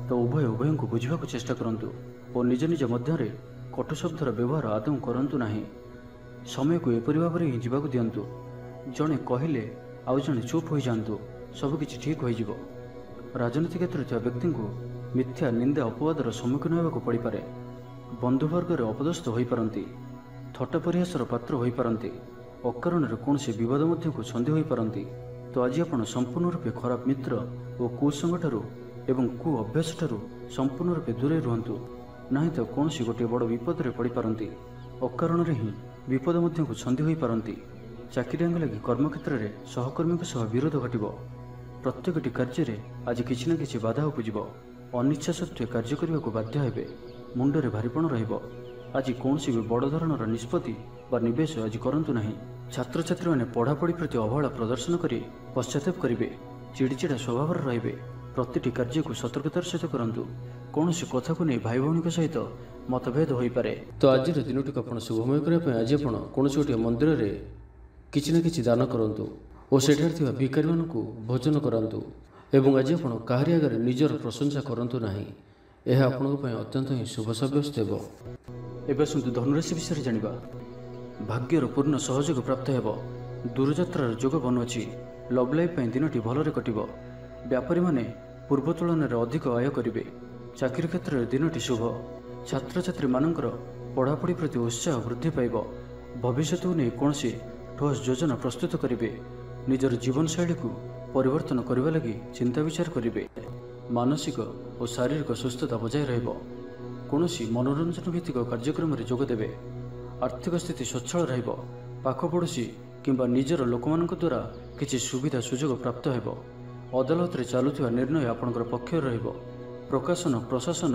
ତ ଉଭୟଙ୍କୁ ବୁଝିବାକୁ ଚେଷ୍ଟା କରନ୍ତୁ ଓ ନିଜ ନିଜ ମଧ୍ୟରେ କଟୁ ଶବ୍ଦର ବ୍ୟବହାର ଆଦୌ କରନ୍ତୁ ନାହିଁ। ସମୟକୁ ଏପରି ଭାବରେ ହିଁ ଯିବାକୁ ଦିଅନ୍ତୁ। ଜଣେ କହିଲେ ଆଉ ଜଣେ ଚୁପ୍ ହୋଇଯାଆନ୍ତୁ, ସବୁକିଛି ଠିକ୍ ହୋଇଯିବ। ରାଜନୀତି କ୍ଷେତ୍ରରେ ଥିବା ବ୍ୟକ୍ତିଙ୍କୁ ମିଥ୍ୟା ନିନ୍ଦା ଅପବାଦର ସମ୍ମୁଖୀନ ହେବାକୁ ପଡ଼ିପାରେ। ବନ୍ଧୁବର୍ଗରେ ଅପଦସ୍ଥ ହୋଇପାରନ୍ତି। ଥଟ୍ଟା ପରିହାସର ପାତ୍ର ହୋଇପାରନ୍ତି। ଅକାରଣରେ କୌଣସି ବିବାଦ ମଧ୍ୟକୁ ଛନ୍ଦି ହୋଇପାରନ୍ତି। ତ ଆଜି ଆପଣ ସମ୍ପୂର୍ଣ୍ଣ ରୂପେ ଖରାପ ମିତ୍ର ଓ କୁସଙ୍ଗଠାରୁ ଏବଂ କୁ ଅଭ୍ୟାସଠାରୁ ସମ୍ପୂର୍ଣ୍ଣ ରୂପେ ଦୂରେଇ ରୁହନ୍ତୁ। ନାହିଁ ତ କୌଣସି ଗୋଟିଏ ବଡ଼ ବିପଦରେ ପଡ଼ିପାରନ୍ତି। ଅକାରଣରେ ହିଁ ବିପଦ ମଧ୍ୟକୁ ଛନ୍ଦି ହୋଇପାରନ୍ତି। ଚାକିରିଆଙ୍କ ଲାଗି କର୍ମକ୍ଷେତ୍ରରେ ସହକର୍ମୀଙ୍କ ସହ ବିରୋଧ ଘଟିବ। ପ୍ରତ୍ୟେକଟି କାର୍ଯ୍ୟରେ ଆଜି କିଛି ନା କିଛି ବାଧା ଉପୁଜିବ। ଅନିଚ୍ଛା ସତ୍ତ୍ୱେ କାର୍ଯ୍ୟ କରିବାକୁ ବାଧ୍ୟ ହେବେ। ମୁଣ୍ଡରେ ଭାରିପଣ ରହିବ। ଆଜି କୌଣସି ବି ବଡ଼ ଧରଣର ନିଷ୍ପତ୍ତି ବା ନିବେଶ ଆଜି କରନ୍ତୁ ନାହିଁ। ଛାତ୍ରଛାତ୍ରୀମାନେ ପଢ଼ାପଢ଼ି ପ୍ରତି ଅବହେଳା ପ୍ରଦର୍ଶନ କରି ପଶ୍ଚାତାପ କରିବେ। ଚିଡ଼ିଚିଡ଼ା ସ୍ୱଭାବର ରହିବେ। ପ୍ରତିଟି କାର୍ଯ୍ୟକୁ ସତର୍କତାର ସହିତ କରନ୍ତୁ। କୌଣସି କଥାକୁ ନେଇ ଭାଇ ଭଉଣୀଙ୍କ ସହିତ ମତଭେଦ ହୋଇପାରେ। ତ ଆଜିର ଦିନଟିକୁ ଆପଣ ଶୁଭମୟ କରିବା ପାଇଁ ଆଜି ଆପଣ କୌଣସି ଗୋଟିଏ ମନ୍ଦିରରେ କିଛି ନା କିଛି ଦାନ କରନ୍ତୁ ଓ ସେଠାରେ ଥିବା ଭିକାରୀମାନଙ୍କୁ ଭୋଜନ କରାନ୍ତୁ। ଏବଂ ଆଜି ଆପଣ କାହାରି ଆଗରେ ନିଜର ପ୍ରଶଂସା କରନ୍ତୁ ନାହିଁ। ଏହା ଆପଣଙ୍କ ପାଇଁ ଅତ୍ୟନ୍ତ ହିଁ ଶୁଭ ସାବ୍ୟସ୍ତ ହେବ। ଏବେ ଆସନ୍ତୁ ଧନୁରାଶି ବିଷୟରେ ଜାଣିବା। ଭାଗ୍ୟର ପୂର୍ଣ୍ଣ ସହଯୋଗ ପ୍ରାପ୍ତ ହେବ। ଦୂରଯାତ୍ରାର ଯୋଗ ବନୁଅଛି। ଲଭ୍ ଲାଇଫ୍ ପାଇଁ ଦିନଟି ଭଲରେ କଟିବ। ବ୍ୟାପାରୀମାନେ ପୂର୍ବ ତୁଳନାରେ ଅଧିକ ଆୟ କରିବେ। ଚାକିରି କ୍ଷେତ୍ରରେ ଦିନଟି ଶୁଭ। ଛାତ୍ରଛାତ୍ରୀମାନଙ୍କର ପଢ଼ାପଢ଼ି ପ୍ରତି ଉତ୍ସାହ ବୃଦ୍ଧି ପାଇବ। ଭବିଷ୍ୟତକୁ ନେଇ କୌଣସି ଠୋସ୍ ଯୋଜନା ପ୍ରସ୍ତୁତ କରିବେ। ନିଜର ଜୀବନଶୈଳୀକୁ ପରିବର୍ତ୍ତନ କରିବା ଲାଗି ଚିନ୍ତା ବିଚାର କରିବେ। ମାନସିକ ଓ ଶାରୀରିକ ସୁସ୍ଥତା ବଜାୟ ରହିବ। କୌଣସି ମନୋରଞ୍ଜନ ଭିତ୍ତିକ କାର୍ଯ୍ୟକ୍ରମରେ ଯୋଗ ଦେବେ। ଆର୍ଥିକ ସ୍ଥିତି ସ୍ୱଚ୍ଛଳ ରହିବ। ପାଖ ପଡ଼ୋଶୀ କିମ୍ବା ନିଜର ଲୋକମାନଙ୍କ ଦ୍ୱାରା କିଛି ସୁବିଧା ସୁଯୋଗ ପ୍ରାପ୍ତ ହେବ। ଅଦାଲତରେ ଚାଲୁଥିବା ନିର୍ଣ୍ଣୟ ଆପଣଙ୍କର ପକ୍ଷରେ ରହିବ। ପ୍ରକାଶନ, ପ୍ରଶାସନ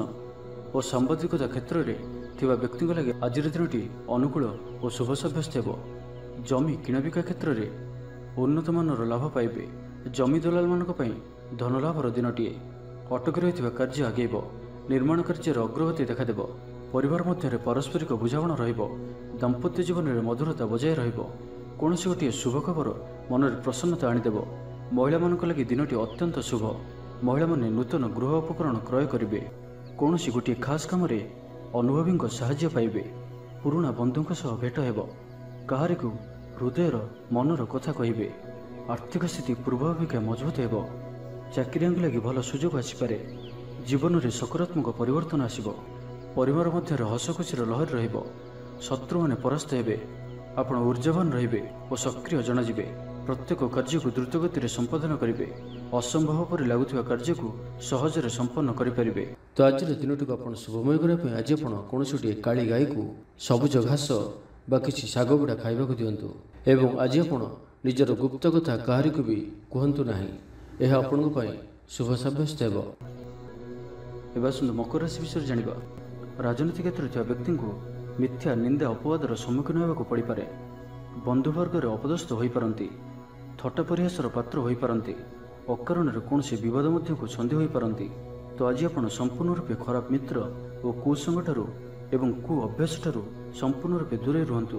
ଓ ସାମ୍ବାଦିକତା କ୍ଷେତ୍ରରେ ଥିବା ବ୍ୟକ୍ତିଙ୍କ ଲାଗି ଆଜିର ଦିନଟି ଅନୁକୂଳ ଓ ଶୁଭ ସାବ୍ୟସ୍ତ ହେବ। ଜମି କିଣାବିକା କ୍ଷେତ୍ରରେ ଉନ୍ନତମାନର ଲାଭ ପାଇବେ। ଜମି ଦଲାଲମାନଙ୍କ ପାଇଁ ଧନଲାଭର ଦିନଟିଏ। ଅଟକି ରହିଥିବା କାର୍ଯ୍ୟ ଆଗେଇବ। ନିର୍ମାଣ କାର୍ଯ୍ୟର ଅଗ୍ରଗତି ଦେଖାଦେବ। ପରିବାର ମଧ୍ୟରେ ପାରସ୍ପରିକ ବୁଝାମଣା ରହିବ। ଦାମ୍ପତ୍ୟ ଜୀବନରେ ମଧୁରତା ବଜାୟ ରହିବ। କୌଣସି ଗୋଟିଏ ଶୁଭ ଖବର ମନରେ ପ୍ରସନ୍ନତା ଆଣିଦେବ। ମହିଳାମାନଙ୍କ ଲାଗି ଦିନଟି ଅତ୍ୟନ୍ତ ଶୁଭ। ମହିଳାମାନେ ନୂତନ ଗୃହ ଉପକରଣ କ୍ରୟ କରିବେ। କୌଣସି ଗୋଟିଏ ଖାସ୍ କାମରେ ଅନୁଭବୀଙ୍କ ସାହାଯ୍ୟ ପାଇବେ। ପୁରୁଣା ବନ୍ଧୁଙ୍କ ସହ ଭେଟ ହେବ। କାହାରିକୁ ହୃଦୟର ମନର କଥା କହିବେ। ଆର୍ଥିକ ସ୍ଥିତି ପୂର୍ବ ଅପେକ୍ଷା ମଜବୁତ ହେବ। ଚାକିରିଆଙ୍କ ଲାଗି ଭଲ ସୁଯୋଗ ଆସିପାରେ। ଜୀବନରେ ସକାରାତ୍ମକ ପରିବର୍ତ୍ତନ ଆସିବ। ପରିବାର ମଧ୍ୟରେ ହସଖୁସିର ଲହରୀ ରହିବ। ଶତ୍ରୁମାନେ ପରାସ୍ତ ହେବେ। ଆପଣ ଊର୍ଜାବାନ ରହିବେ ଓ ସକ୍ରିୟ ଜଣାଯିବେ। ପ୍ରତ୍ୟେକ କାର୍ଯ୍ୟକୁ ଦ୍ରୁତଗତିରେ ସମ୍ପାଦନ କରିବେ। ଅସମ୍ଭବ ପରି ଲାଗୁଥିବା କାର୍ଯ୍ୟକୁ ସହଜରେ ସମ୍ପନ୍ନ କରିପାରିବେ। ତ ଆଜିର ଦିନଟିକୁ ଆପଣ ଶୁଭମୟ କରିବା ପାଇଁ ଆଜି ଆପଣ କୌଣସି ଗୋଟିଏ କାଳି ଗାଈକୁ ସବୁଜ ଘାସ ବା କିଛି ଶାଗ ଗୁଡ଼ା ଖାଇବାକୁ ଦିଅନ୍ତୁ। ଏବଂ ଆଜି ଆପଣ ନିଜର ଗୁପ୍ତ କଥା କାହାରିକୁ ବି କୁହନ୍ତୁ ନାହିଁ। ଏହା ଆପଣଙ୍କ ପାଇଁ ଶୁଭ ସାବ୍ୟସ୍ତ ହେବ। ଏବେ ଆସନ୍ତୁ ମକର ରାଶି ବିଷୟରେ ଜାଣିବା। ରାଜନୀତି କ୍ଷେତ୍ରରେ ଥିବା ବ୍ୟକ୍ତିଙ୍କୁ ମିଥ୍ୟା ନିନ୍ଦା ଅପବାଦର ସମ୍ମୁଖୀନ ହେବାକୁ ପଡ଼ିପାରେ। ବନ୍ଧୁବର୍ଗରେ ଅପଦସ୍ଥ ହୋଇପାରନ୍ତି। ଥଟ୍ଟା ପରିହାସର ପାତ୍ର ହୋଇପାରନ୍ତି। ଅକାରଣରେ କୌଣସି ବିବାଦ ମଧ୍ୟକୁ ଛନ୍ଦି ହୋଇପାରନ୍ତି। ତ ଆଜି ଆପଣ ସମ୍ପୂର୍ଣ୍ଣ ରୂପେ ଖରାପ ମିତ୍ର ଓ କୁସଙ୍ଗଠାରୁ ଏବଂ କୁ ଅଭ୍ୟାସଠାରୁ ସମ୍ପୂର୍ଣ୍ଣ ରୂପେ ଦୂରେଇ ରୁହନ୍ତୁ।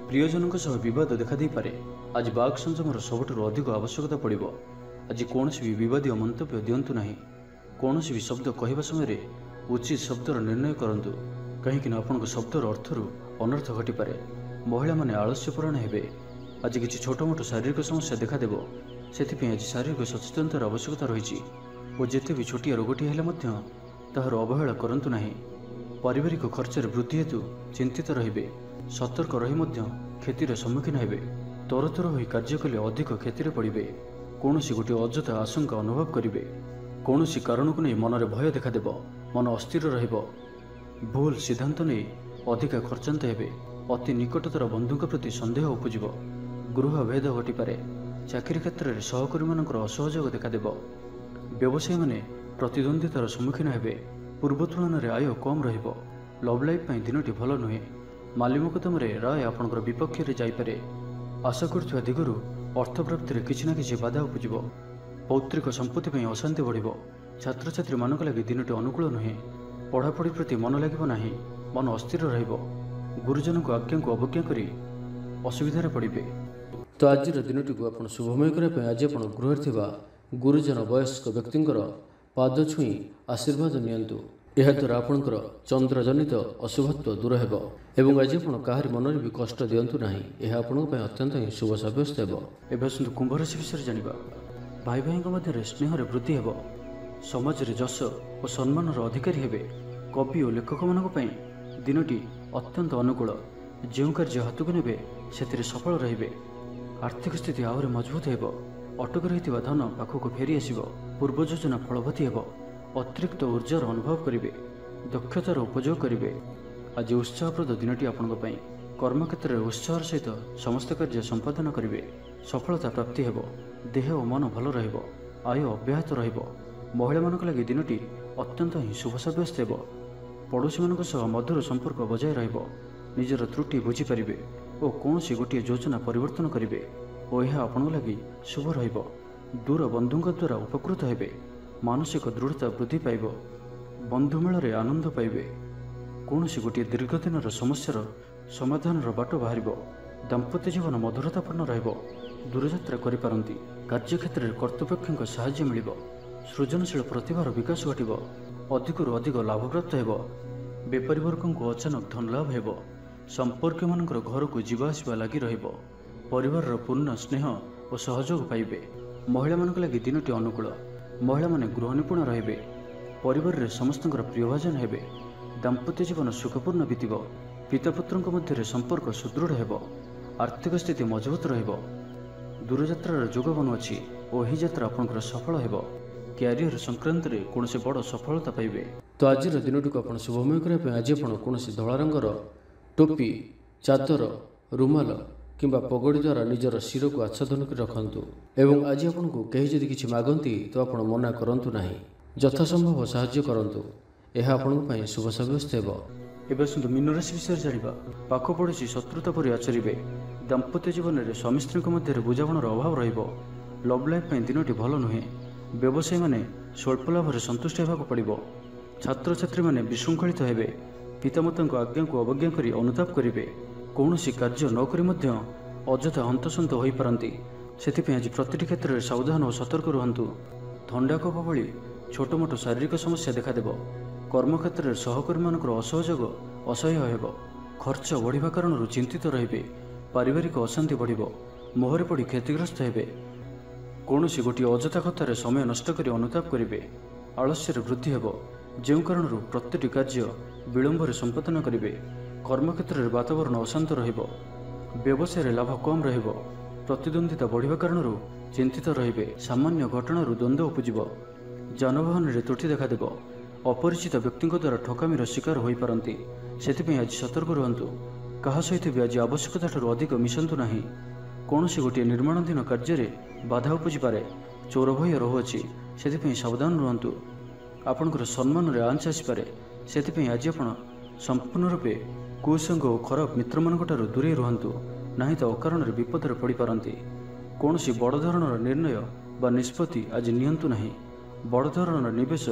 ପ୍ରିୟଜନଙ୍କ ସହ ବିବାଦ ଦେଖାଦେଇପାରେ। ଆଜି ବାକ୍ ସଂଯମର ସବୁଠାରୁ ଅଧିକ ଆବଶ୍ୟକତା ପଡ଼ିବ। ଆଜି କୌଣସି ବି ବିବାଦୀୟ ମନ୍ତବ୍ୟ ଦିଅନ୍ତୁ ନାହିଁ। କୌଣସି ବି ଶବ୍ଦ କହିବା ସମୟରେ ଉଚିତ ଶବ୍ଦର ନିର୍ଣ୍ଣୟ କରନ୍ତୁ, କାହିଁକି ନା ଆପଣଙ୍କ ଶବ୍ଦର ଅର୍ଥରୁ ଅନର୍ଥ ଘଟିପାରେ। ମହିଳାମାନେ ଆଳସ୍ୟପରାୟଣ ହେବେ। ଆଜି କିଛି ଛୋଟମୋଟ ଶାରୀରିକ ସମସ୍ୟା ଦେଖାଦେବ। ସେଥିପାଇଁ ଆଜି ଶାରୀରିକ ସଚେତନତାର ଆବଶ୍ୟକତା ରହିଛି ଓ ଯେତେ ବି ଛୋଟିଆ ରୋଗଟିଏ ହେଲେ ମଧ୍ୟ ତାହାର ଅବହେଳା କରନ୍ତୁ ନାହିଁ। ପାରିବାରିକ ଖର୍ଚ୍ଚରେ ବୃଦ୍ଧି ହେତୁ ଚିନ୍ତିତ ରହିବେ। ସତର୍କ ରହି ମଧ୍ୟ କ୍ଷତିର ସମ୍ମୁଖୀନ ହେବେ। ତରତର ହୋଇ କାର୍ଯ୍ୟ କଲେ ଅଧିକ କ୍ଷତିରେ ପଡ଼ିବେ। କୌଣସି ଗୋଟିଏ ଅଯଥା ଆଶଙ୍କା ଅନୁଭବ କରିବେ। କୌଣସି କାରଣକୁ ନେଇ ମନରେ ଭୟ ଦେଖାଦେବ। ମନ ଅସ୍ଥିର ରହିବ। ଭୁଲ ସିଦ୍ଧାନ୍ତ ନେଇ ଅଧିକା ଖର୍ଚ୍ଚାନ୍ତ ହେବେ। ଅତି ନିକଟତର ବନ୍ଧୁଙ୍କ ପ୍ରତି ସନ୍ଦେହ ଉପୁଜିବ। ଗୃହ ଭେଦ ଘଟିପାରେ। ଚାକିରି କ୍ଷେତ୍ରରେ ସହକର୍ମୀମାନଙ୍କର ଅସହଯୋଗ ଦେଖାଦେବ। ବ୍ୟବସାୟୀମାନେ ପ୍ରତିଦ୍ୱନ୍ଦ୍ୱିତାର ସମ୍ମୁଖୀନ ହେବେ। ପୂର୍ବ ତୁଳନାରେ ଆୟ କମ୍ ରହିବ। ଲଭ୍ ଲାଇଫ୍ ପାଇଁ ଦିନଟି ଭଲ ନୁହେଁ। ମାଲି ମକଦ୍ଦମାରେ ରାୟ ଆପଣଙ୍କର ବିପକ୍ଷରେ ଯାଇପାରେ। ଆଶା କରୁଥିବା ଦିଗରୁ ଅର୍ଥପ୍ରାପ୍ତିରେ କିଛି ନା କିଛି ବାଧା ଉପୁଜିବ। ପୌତ୍ରିକ ସମ୍ପତ୍ତି ପାଇଁ ଅଶାନ୍ତି ବଢ଼ିବ। ଛାତ୍ରଛାତ୍ରୀମାନଙ୍କ ଲାଗି ଦିନଟି ଅନୁକୂଳ ନୁହେଁ। पढ़ापढ़ी प्रति मन लगे ना, मन अस्थिर गुरुजन को आज्ञा को अवज्ञा कर असुविधार पड़े। तो आज दिनटी को आप शुभमय करने आज आप गृह गुरुजन वयस्क व्यक्ति पाद छुई आशीर्वाद नियंतु। यह द्वारा आपणकर चंद्र जनित अशुभत्व दूर हो एवं आज आप कहार मन भी कष्ट दिंतु ना। यह आपण अत्यंत ही शुभ सब्यस्त हो। एवं कुंभ राशि विषय जाना। भाई भाई मध्य स्नेह वृद्धि हो, समाज में जश और सम्मान अधिकारी हे। कवि और लेखक मान दिनटी अत्यंत अनुकूल। जो कार्य हाथ को ने से सफल रे। आर्थिक स्थिति आहरी मजबूत हो। अटक रही धन पाखक फेरी आसो। पूर्व योजना फलवती हो। अतिरिक्त ऊर्जार अनुभव करेंगे। दक्षतार उपयोग करेंगे। आज उत्साहप्रद दिनटी आपण कर्मक्षेत्र में उत्साह सहित समस्त कार्य संपादन करेंगे। सफलता प्राप्ति हो। देह और मन भल रहिबो। आय अब्याहत रहिबो। महिला मानक लगी दिनटी अत्यंत ही शुभ सब्यस्त हो। पड़ोशी मानक सह मधुर संपर्क बजाय रहिबो। निजर त्रुटि बुझीपारे और कौन सी गोटे योजना परिवर्तन करेंगे और यह आपण लगी शुभ रहिबो। दूर बंधुओं द्वारा उपकृत हेबे। मानसिक दृढ़ता वृद्धि पाइब। बंधु मेल आनंद पाइबे। कौन सी गोटे दीर्घ दिन समस्यार समाधान बाट बाहर। दाम्पत्य जीवन मधुरतापूर्ण रहिबो। दूरयात्रा करिपारंती। कार्यक्षेत्र में कर्तृपक्षों साहाय्य मिलिबो। सृजनशील प्रतिभार विकास घटिबो। अधिकरू अधिक लाभ प्राप्त हेबो। बेपारी वर्गों को अचानक धन लाभ हेबो। संपर्क मानकर घर को जीवा आसवा लगी रहिबो। परिवार पूर्ण स्नेह और सहयोग पाइबे। महिला मानक लगी दिनटी अनुकूल। महिला माने गृह निपुण रहिबे। परिवार रे समस्तଙ୍କର प्रियभाजन हेबे। दाम्पत्य जीवन सुखपूर्ण बीतिब। पिता पुत्रଙ୍କ ମଧ୍ୟରେ संपर्क सुदृढ़ हेबो। आर्थिक स्थिति मजबूत रहिबो। दूरयात्रार जोग बनुअछि और यही यात्रा आपनकर सफल हेबो। क्यारियर संक्रांत रे कोनसे बड़ सफलता पाइबे। तो आज दिनटी को आपण शुभमय करबे। आज आपण कोनसे धला रंगर टोपी, चादर, रुमाल किंबा पगड़ी द्वारा निजर शिर को आच्छादन कर रखंतु। एवं आज आपन को कहीं जदि किछि मागंती तो आपण मना करंतु नाही। यथासंभव साहाय्य करंतु। यह आपण पई शुभ सब्यस्त हेबो। एबे सुंदर मीन राशि विषय जानिबा। पाख पड़ोसी शत्रुता परि आचरिबे। दाम्पत्य जीवन में स्वामी स्त्री मध्य बुझामणार अभाव रहिबो। लव लाइफ पई दिनटी भल नुहे। व्यवसायी माने स्वल्प लाभ संतुष्ट होगा पड़ो। छात्र छात्री माने विशृंखलित हेबे। पितामाता आज्ञा को अवज्ञा करी अनुताप करेंगे। कौन सी कार्य नक अଯଥା हंतसंत हो पारती। से आज प्रति क्षेत्र में सावधान और सतर्क रुहतु। थंडा कफ भली छोट मोट शारीरिक समस्या देखादेव। कर्मक्षेत्र में सहकर्मी मान असहयोग असह्य हो। खर्च बढ़िया कारण चिंतित रे। पारिवारिक अशांति बढ़। मोहरे पड़ क्षतिग्रस्त हे। कौन सी गोटे अଯଥା कथार समय नष्ट कर अनुताप करेंगे। आलस्यर वृद्धि हो। जो कारण प्रत्येक कार्य विलंब संपादन करेंगे। कर्मक्षेत्र में वातावरण अशांत रहिबो। व्यवसाय लाभ कम रहिबो। प्रतिद्वंदिता बढ़िया कारण चिंतित रे। सामान्य घटना द्वंद्व उपजिब। जानवाहन में त्रुटि देखादेव। अपरिचित व्यक्ति द्वारा ठकामीर शिकार हो पारती। से आज सतर्क रुहतु। क्या सहित भी आज आवश्यकता अधिक मिशंतु नहीं। कौन सी गोटे निर्माणाधीन कार्य बाधा उपजी पारे। चोर भय रहुअछि। से सावधान रुहतु। आपणकर सम्मान में आंच आसपे। से आज आप संपूर्ण रूपे कुसंग और खराब मित्र मान दूरे रुहतु। ना तो अकारण विपदर पड़ पारती। कौन सी बड़ धरणर निर्णय बा निष्पत्ति आज नियंतु नहीं। बड़ धरणर निवेश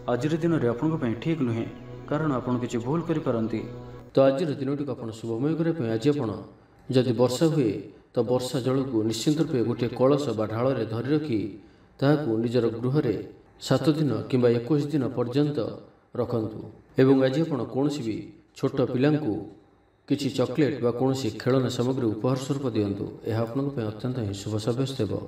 आज दिन में आपण ठीक नुहे। कारण आपड़ किसी भूल करी। तो आज दिनटी को आप शुभमय करने आज आप जदि वर्षा हुए तो वर्षा जल को निश्चिंत रूपे गोटे कलश बा ढाल धरी रखी ताकू निजर गृह 7 दिन कि 21 दिन पर्यंत रखंतु। एवं आज आप कौन भी छोट पिलांकु किसी चॉकलेट बा कौन खेलना सामग्री उपहार स्वरूप दिंतु। यह आपन अत्यंत ही शुभ सब्यस्त हो।